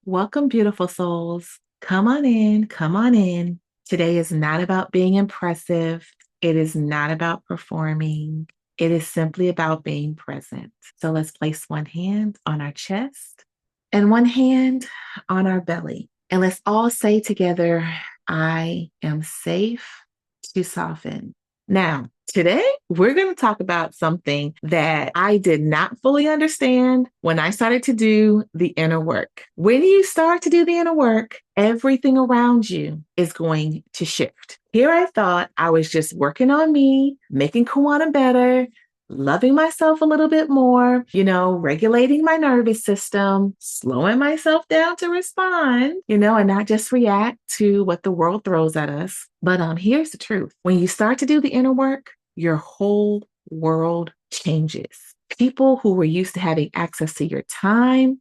Welcome, beautiful souls. Come on in, come on in. Today is not about being impressive. It is not about performing. It is simply about being present. So let's place one hand on our chest and one hand on our belly. And let's all say together, I am safe to soften. Now, today we're going to talk about something that I did not fully understand when I started to do the inner work. When you start to do the inner work, everything around you is going to shift. Here I thought I was just working on me, making Kawana better, loving myself a little bit more, regulating my nervous system, slowing myself down to respond, and not just react to what the world throws at us. But here's the truth. When you start to do the inner work, your whole world changes. People who were used to having access to your time,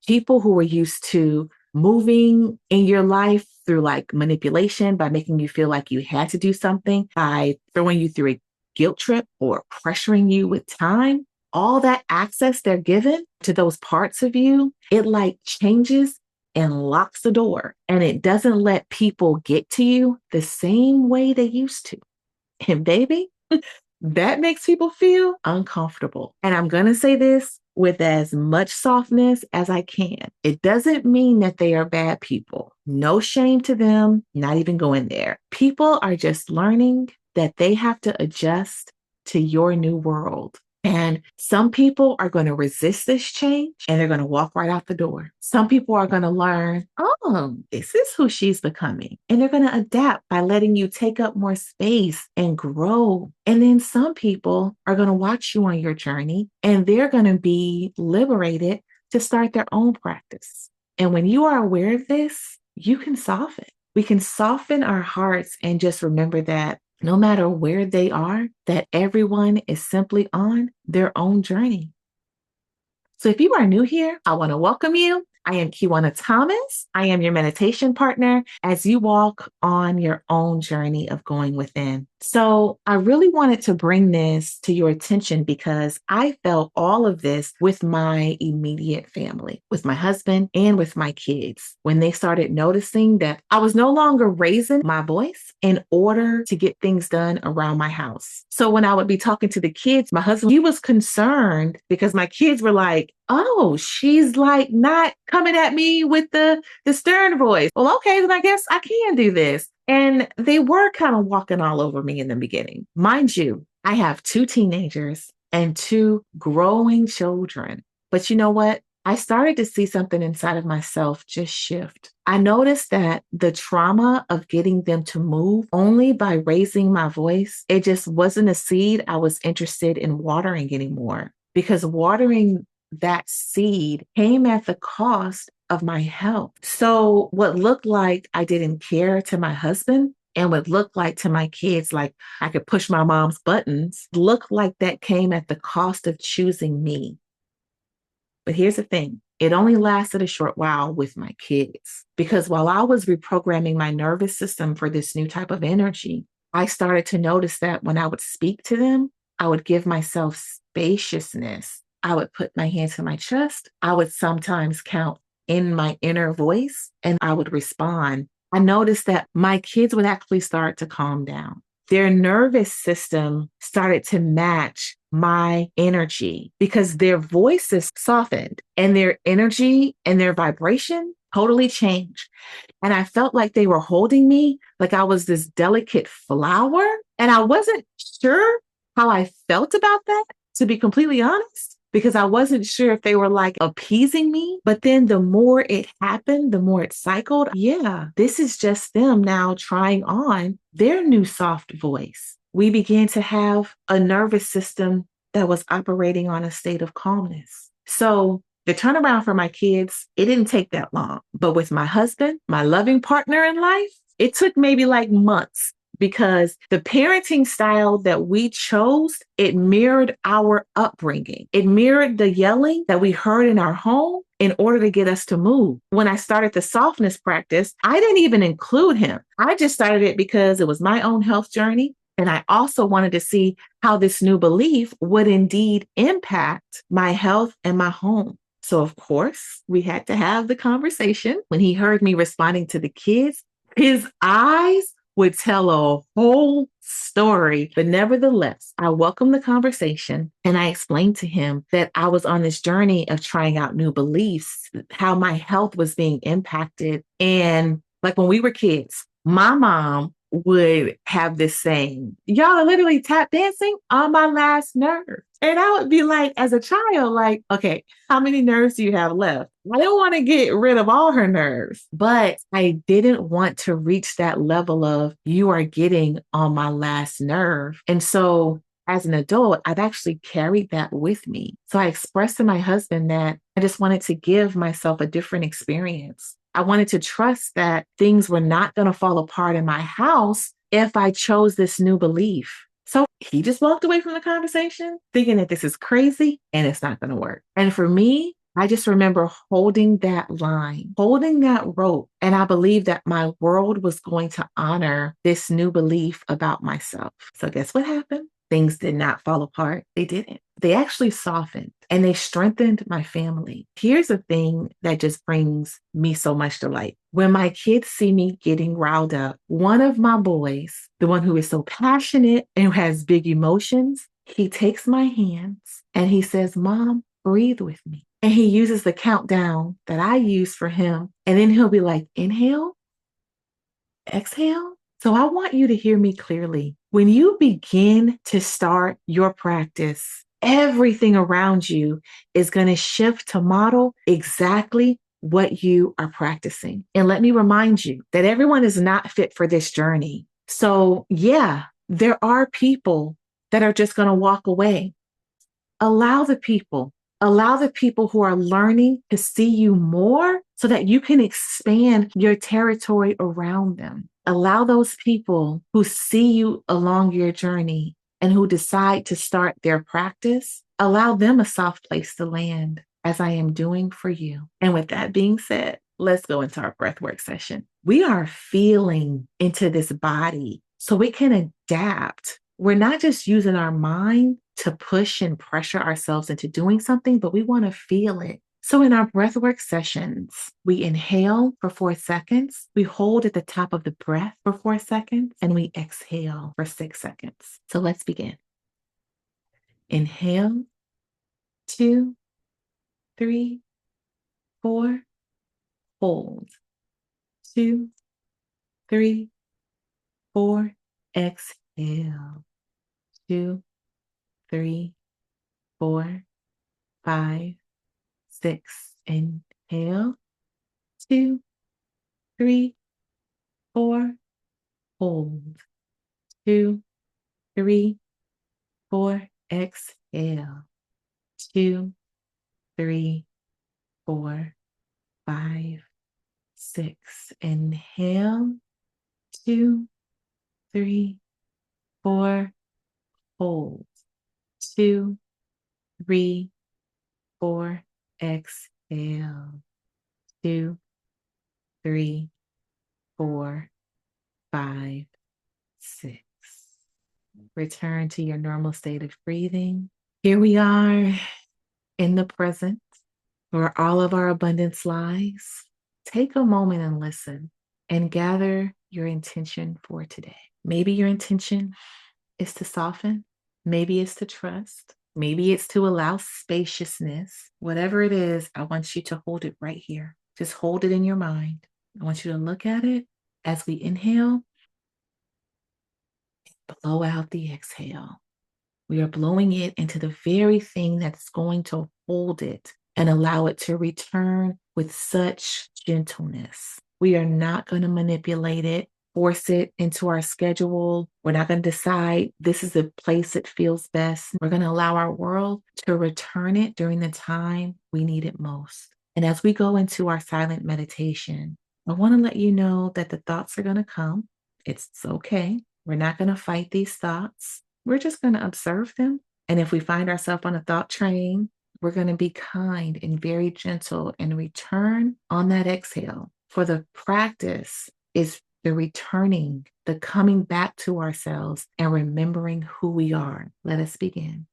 people who were used to moving in your life through like manipulation by making you feel like you had to do something, by throwing you through a guilt trip or pressuring you with time, all that access they're given to those parts of you, it like changes and locks the door. And it doesn't let people get to you the same way they used to. And baby, that makes people feel uncomfortable. And I'm going to say this with as much softness as I can. It doesn't mean that they are bad people. No shame to them, not even going there. People are just learning that they have to adjust to your new world. And some people are going to resist this change and they're going to walk right out the door. Some people are going to learn, oh, this is who she's becoming. And they're going to adapt by letting you take up more space and grow. And then some people are going to watch you on your journey and they're going to be liberated to start their own practice. And when you are aware of this, you can soften. We can soften our hearts and just remember that no matter where they are, that everyone is simply on their own journey. So if you are new here, I want to welcome you. I am Kiwana Thomas. I am your meditation partner as you walk on your own journey of going within. So I really wanted to bring this to your attention because I felt all of this with my immediate family, with my husband and with my kids, when they started noticing that I was no longer raising my voice in order to get things done around my house. So when I would be talking to the kids, my husband, he was concerned because my kids were like, oh, she's like not coming at me with the stern voice. Well, okay, then I guess I can do this. And they were kind of walking all over me in the beginning. Mind you, I have 2 teenagers and 2 growing children. But you know what? I started to see something inside of myself just shift. I noticed that the trauma of getting them to move only by raising my voice, it just wasn't a seed I was interested in watering anymore, because watering that seed came at the cost of my health. So what looked like I didn't care to my husband and what looked like to my kids, like I could push my mom's buttons, looked like that came at the cost of choosing me. But here's the thing. It only lasted a short while with my kids, because while I was reprogramming my nervous system for this new type of energy, I started to notice that when I would speak to them, I would give myself spaciousness. I would put my hand to my chest. I would sometimes count in my inner voice and I would respond. I noticed that my kids would actually start to calm down. Their nervous system started to match my energy because their voices softened and their energy and their vibration totally changed. And I felt like they were holding me like I was this delicate flower. And I wasn't sure how I felt about that, to be completely honest, because I wasn't sure if they were like appeasing me. But then the more it happened, the more it cycled. Yeah, this is just them now trying on their new soft voice. We began to have a nervous system that was operating on a state of calmness. So the turnaround for my kids, it didn't take that long. But with my husband, my loving partner in life, it took maybe like months, because the parenting style that we chose, it mirrored our upbringing. It mirrored the yelling that we heard in our home in order to get us to move. When I started the softness practice, I didn't even include him. I just started it because it was my own health journey. And I also wanted to see how this new belief would indeed impact my health and my home. So, of course, we had to have the conversation. When he heard me responding to the kids, his eyes would tell a whole story. But nevertheless, I welcomed the conversation and I explained to him that I was on this journey of trying out new beliefs, how my health was being impacted. And like when we were kids, my mom would have this saying, y'all are literally tap dancing on my last nerve. And I would be like, as a child, like, okay, how many nerves do you have left? I don't want to get rid of all her nerves, but I didn't want to reach that level of you are getting on my last nerve. And so as an adult, I've actually carried that with me. So I expressed to my husband that I just wanted to give myself a different experience. I wanted to trust that things were not going to fall apart in my house if I chose this new belief. So he just walked away from the conversation thinking that this is crazy and it's not going to work. And for me, I just remember holding that line, holding that rope. And I believed that my world was going to honor this new belief about myself. So guess what happened? Things did not fall apart. They didn't. They actually softened and they strengthened my family. Here's a thing that just brings me so much delight. When my kids see me getting riled up, one of my boys, the one who is so passionate and who has big emotions, he takes my hands and he says, Mom, breathe with me. And he uses the countdown that I use for him. And then he'll be like, inhale, exhale. So I want you to hear me clearly. When you begin to start your practice, everything around you is going to shift to model exactly what you are practicing. And let me remind you that everyone is not fit for this journey. So, yeah, there are people that are just going to walk away. Allow the people. Allow the people who are learning to see you more so that you can expand your territory around them. Allow those people who see you along your journey and who decide to start their practice, allow them a soft place to land as I am doing for you. And with that being said, let's go into our breathwork session. We are feeling into this body so we can adapt. We're not just using our mind to push and pressure ourselves into doing something, but we want to feel it. So in our breathwork sessions, we inhale for 4 seconds, we hold at the top of the breath for 4 seconds, and we exhale for 6 seconds. So let's begin. Inhale, 2, 3, 4, hold. 2, 3, 4, exhale. 2, 3, 4, 5, 6. Inhale. 2, 3, 4. Hold. 2, 3, 4. Exhale. 2, 3, 4, 5, 6. Inhale. 2, 3, 4. Hold. 2, 3, 4. Exhale. 2, 3, 4, 5, 6. Return to your normal state of breathing. Here we are in the present where all of our abundance lies. Take a moment and listen and gather your intention for today. Maybe your intention is to soften. Maybe it's to trust. Maybe it's to allow spaciousness. Whatever it is, I want you to hold it right here. Just hold it in your mind. I want you to look at it as we inhale, blow out the exhale. We are blowing it into the very thing that's going to hold it and allow it to return with such gentleness. We are not going to manipulate it, force it into our schedule. We're not going to decide this is the place that feels best. We're going to allow our world to return it during the time we need it most. And as we go into our silent meditation, I want to let you know that the thoughts are going to come. It's okay. We're not going to fight these thoughts. We're just going to observe them. And if we find ourselves on a thought train, we're going to be kind and very gentle and return on that exhale. For the practice is the returning, the coming back to ourselves and remembering who we are. Let us begin.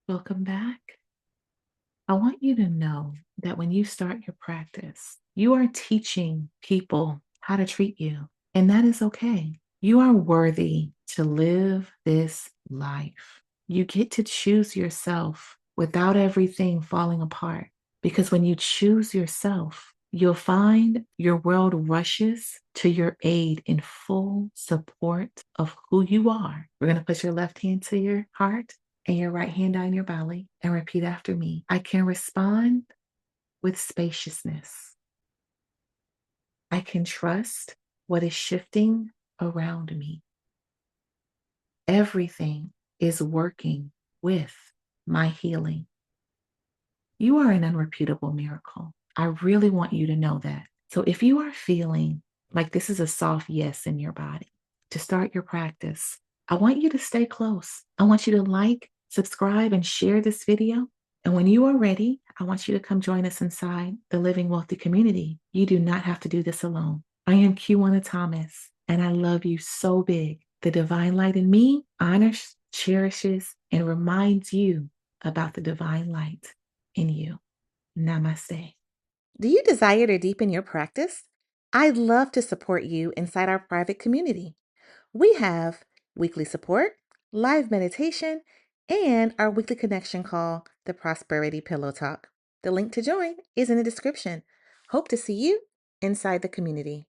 Welcome back. I want you to know that when you start your practice, you are teaching people how to treat you, and that is okay. You are worthy to live this life. You get to choose yourself without everything falling apart. Because when you choose yourself, you'll find your world rushes to your aid in full support of who you are. We're going to put your left hand to your heart and your right hand on your belly and repeat after me. I can respond with spaciousness. I can trust what is shifting around me. Everything is working with my healing. You are an unrepeatable miracle. I really want you to know that. So if you are feeling like this is a soft yes in your body to start your practice, I want you to stay close. I want you to like, subscribe, and share this video. And when you are ready, I want you to come join us inside the Living Wealthy community. You do not have to do this alone. I am Q1 Thomas, and I love you so big. The divine light in me honors, cherishes, and reminds you about the divine light in you. Namaste. Do you desire to deepen your practice? I'd love to support you inside our private community. We have weekly support, live meditation, and our weekly connection call, the Prosperity Pillow Talk. The link to join is in the description. Hope to see you inside the community.